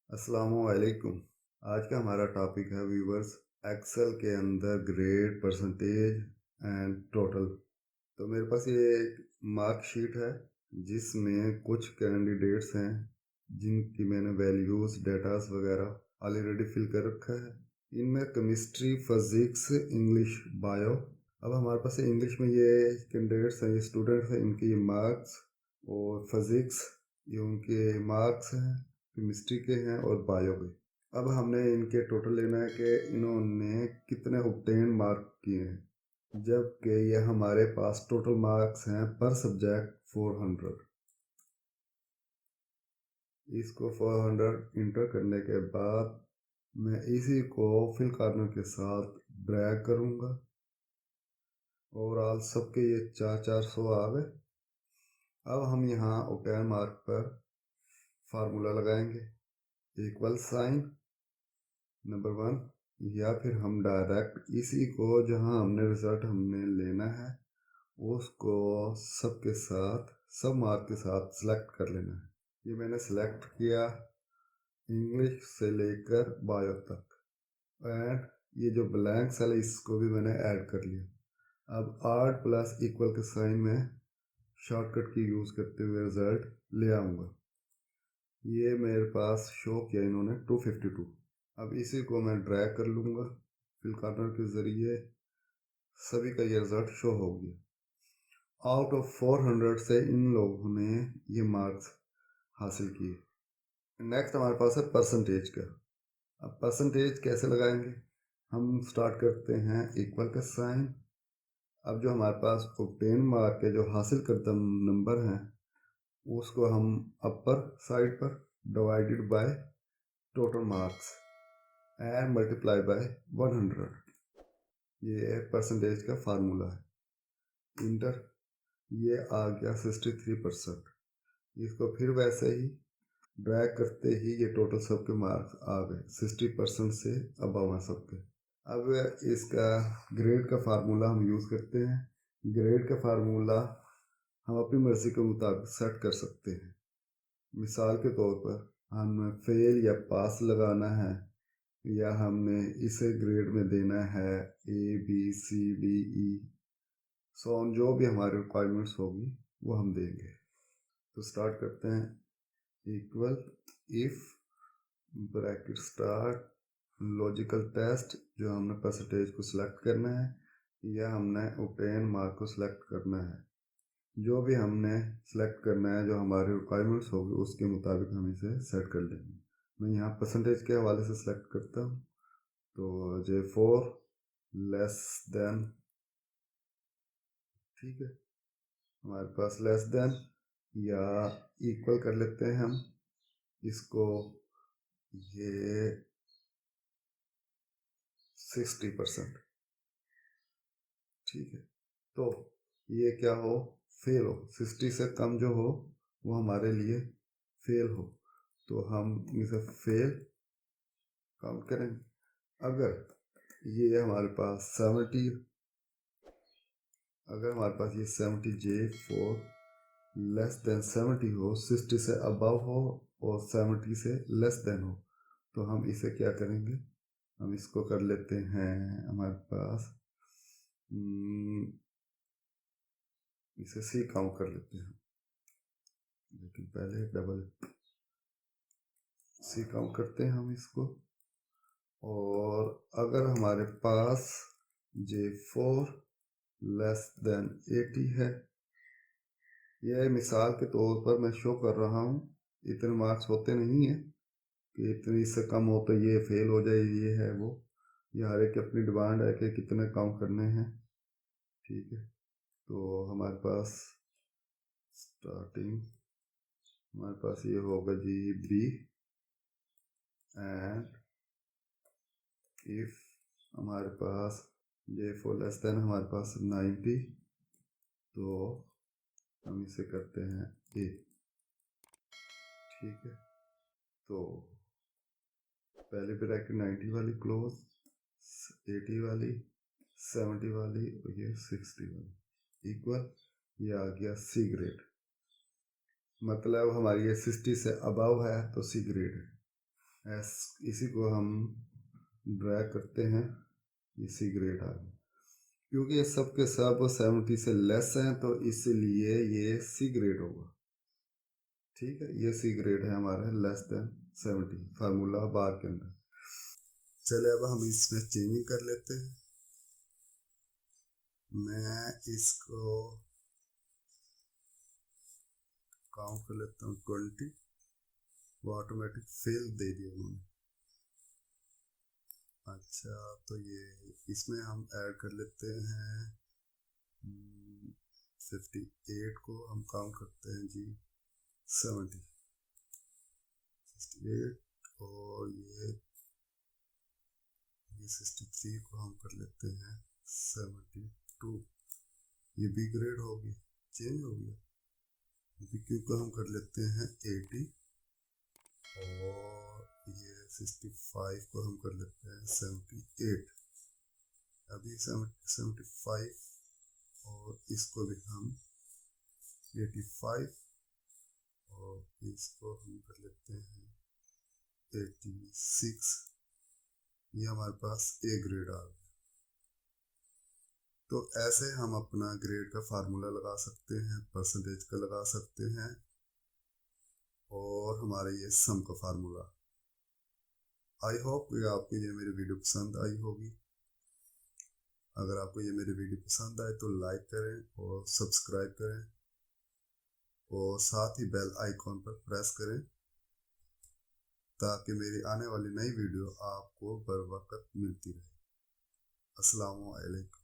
अस्सलामुअलैकुम। आज का हमारा टॉपिक है व्यूवर्स, एक्सेल के अंदर ग्रेड, परसेंटेज एंड टोटल। तो मेरे पास ये एक मार्क शीट है जिसमें कुछ कैंडिडेट्स हैं जिनकी मैंने वैल्यूज़ डेटास वगैरह ऑलरेडी फिल कर रखा है। इनमें केमिस्ट्री, फिजिक्स, इंग्लिश, बायो। अब हमारे पास इंग्लिश में ये कैंडिडेट्स हैं, ये स्टूडेंट्स हैं, इनके ये मार्क्स, और फिजिक्स ये उनके मार्क्स हैं, केमिस्ट्री के हैं और बायो के। अब हमने इनके टोटल लेना है कि इन्होंने कितने ऑब्टेन मार्क किए हैं, जबकि ये हमारे पास टोटल मार्क्स हैं पर सब्जेक्ट 400। इसको 400 इंटर करने के बाद मैं इसी को फिल कॉर्नर के साथ ड्रैग करूंगा। ओवरऑल सबके ये 400 आ गए। अब हम यहाँ ऑब्टेन मार्क पर फार्मूला लगाएंगे, इक्वल साइन नंबर 1, या फिर हम डायरेक्ट इसी को जहां हमने रिजल्ट हमने लेना है उसको सबके साथ, सब मार्क के साथ सिलेक्ट कर लेना है। ये मैंने सिलेक्ट किया इंग्लिश से लेकर बायो तक, एंड ये जो ब्लैंक सेल है इसको भी मैंने ऐड कर लिया। अब आर्ट प्लस इक्वल के साइन में शॉर्टकट की यूज़ करते हुए रिजल्ट ले आऊँगा। ये मेरे पास शो किया इन्होंने 252। अब इसी को मैं ड्रैग कर लूँगा फिल कॉर्नर के ज़रिए, सभी का ये रिज़ल्ट शो हो गया। आउट ऑफ 400 से इन लोगों ने ये मार्क्स हासिल किए। नेक्स्ट हमारे पास है परसेंटेज का। अब परसेंटेज कैसे लगाएंगे, हम स्टार्ट करते हैं इक्वल का साइन। अब जो हमारे पास ऑब्टेन मार्क के जो हासिल करता नंबर हैं उसको हम अपर साइड पर divided by total marks and multiply by 100। ये परसेंटेज का फार्मूला है। इंटर, ये आ गया 63%। इसको फिर वैसे ही ड्रैग करते ही ये टोटल सबके मार्क्स आ गए, 60% से अबव हैं सबके। अब इसका ग्रेड का फार्मूला हम यूज़ करते हैं। ग्रेड का फार्मूला हम अपनी मर्ज़ी के मुताबिक सेट कर सकते हैं। मिसाल के तौर पर हमें फेल या पास लगाना है, या हमने इसे ग्रेड में देना है A B C D E, सो जो भी हमारी रिक्वायरमेंट्स होगी वो हम देंगे। तो स्टार्ट करते हैं equal if bracket start logical test, जो हमने परसेंटेज को सिलेक्ट करना है या हमने ऑब्टेन मार्क को सिलेक्ट करना है। जो भी हमने सेलेक्ट करना है, जो हमारी रिक्वायरमेंट्स होगी उसके मुताबिक हम इसे सेट कर लेंगे। मैं यहाँ परसेंटेज के हवाले से सिलेक्ट करता हूँ, तो J4 लेस देन, ठीक है, हमारे पास लेस देन या इक्वल कर लेते हैं हम इसको, ये 60%, ठीक है। तो ये क्या हो, फेल हो, 60 से कम जो हो वो हमारे लिए फेल हो, तो हम इसे फेल काउंट करेंगे। अगर ये हमारे पास 70, अगर हमारे पास ये 70 J4 लेस देन 70 हो, 60 से अबव हो और 70 से लेस देन हो, तो हम इसे क्या करेंगे, हम इसको कर लेते हैं हमारे पास, इसे सी काउंट कर लेते हैं, लेकिन पहले डबल सी काउंट करते हैं हम इसको। और अगर हमारे पास J4 लेस देन 80 है, यह मिसाल के तौर पर मैं शो कर रहा हूँ, इतने मार्क्स होते नहीं हैं कि इतनी इससे कम हो तो ये फेल हो जाए, ये है वो, ये हर एक की अपनी डिमांड है कि कितने काउंट करने हैं, ठीक है। तो हमारे पास स्टार्टिंग, हमारे पास ये होगा जी बी, एंड इफ हमारे पास J4 लेस देन हमारे पास 90, तो हम इसे करते हैं ए, ठीक है। तो पहले ब्रैकेट 90 वाली क्लोज, 80 वाली, 70 वाली और ये 60 वाली इक्वल, ये आ गया सी ग्रेड। मतलब हमारी ये 60 से अबव है तो सी ग्रेड है, इसी को हम ड्रैग करते हैं, ये सी ग्रेड आ गया। क्योंकि ये सब के सब 70 से लेस हैं तो इसलिए ये सी ग्रेड होगा। ठीक है, ये सी ग्रेड है हमारा, लेस देन 70 फार्मूला बार के अंदर। चले अब हम इसमें चेंजिंग कर लेते हैं। मैं इसको काउंट कर लेता हूँ 20, वो ऑटोमेटिक फेल दे दिया उन्होंने। अच्छा, तो ये इसमें हम ऐड कर लेते हैं 58 को हम काउंट करते हैं जी 70, 68 और ये 63 को हम कर लेते हैं 72। ये बी ग्रेड होगी, चेंज हो गया। क्यू को हम कर लेते हैं 80 और ये 65 को हम कर लेते हैं 78। अभी 75 और इसको भी हम 85 और इसको हम कर लेते हैं 86। ये हमारे पास ए ग्रेड आ गया। तो ऐसे हम अपना ग्रेड का फार्मूला लगा सकते हैं, परसेंटेज का लगा सकते हैं और हमारे ये सम का फार्मूला। आई होप कि आपको ये मेरी वीडियो पसंद आई होगी। अगर आपको ये मेरी वीडियो पसंद आए तो लाइक करें और सब्सक्राइब करें और साथ ही बेल आइकॉन पर प्रेस करें ताकि मेरी आने वाली नई वीडियो आपको बर वक्त मिलती रहे। अस्सलामु अलैकुम।